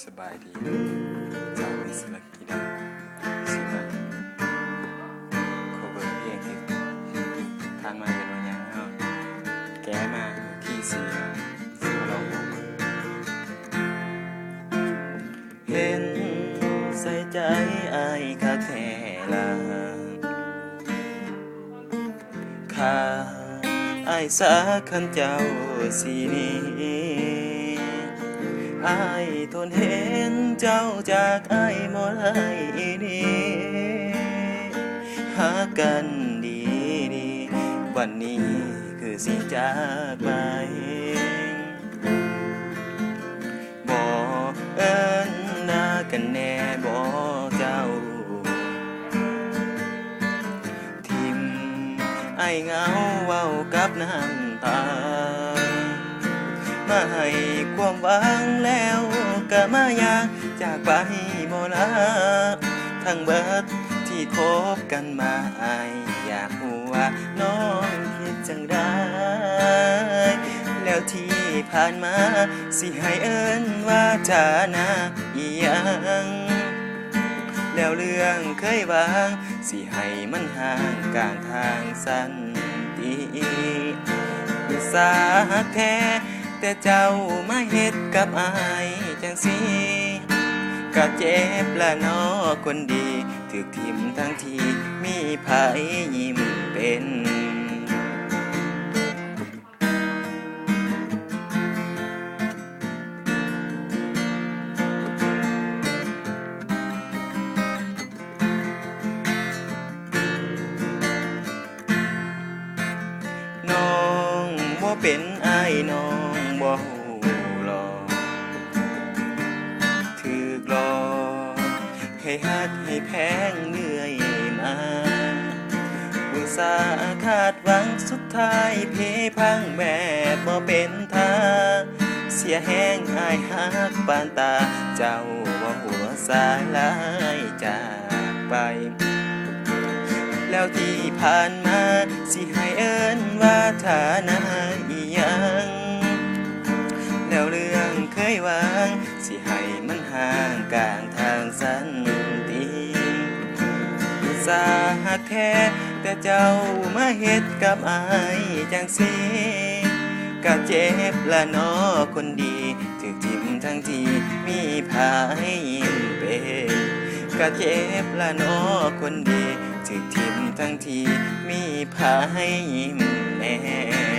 สบายดีจากมิสลักกีดาสิมาโคเวอร์เพลงที่ทานมาเป็นวันยังเอาแก้มาที่สี่สิมาลองดูเห็นใส่ใจอายคักแท้ละข้าอายสาคันเจ้าสีนี้อายทนเห็นเจ้าจากอายบ่ได้นี่หากันดีดีวันนี้คือสิจากไปบ่เอิ้นหน้ากันแน่บ่เจ้าทิมอายเหงาเว้ากับน้ำตามาให้ความหวังแล้วก็มาอยากจากไปบ่ละทั้งเบิดที่คบกันมาอายอยากรู้ว่าน้องคิดจังได้แล้วที่ผ่านมาสิให้เอิ้นว่าฐานะอีหยังแล้วเรื่องเคยวางสิให้มันห่างกลางทางสันติอุตสาห์แท้แต่เจ้ามาเฮ็ดกับอายจังสิก็เจ็บละน้อคนดีถูกทิ่มทั้งที่มีไผยิ้มเป็นน้องบ่เป็นอ้ายน้องบ่ฮู้หรอกถูกหลอกให้ฮักให้แพงเรื่อยมาอุตส่าห์คาดหวังสุดท้ายเพพังแบบบ่เป็นท่าเสียแห้งอ้ายฮักปานตาเจ้าบ่หัวสายลายจากไปแล้วที่ผ่านมาสิให้เอิ้นว่าฐานะอีหยังแล้วเรื่องเคยวางสิให้มันห่างกลางทางสันติอุตส่าห์แท้แต่เจ้ามาเฮ็ดกับอายจังสิก็เจ็บละน้อคนดีถูกทิ่มทั้งที่มีไผยิ้มเป็นก็เจ็บละน้อคนดีถูกทิ่มทั้งที่มีไผยิ้มแน่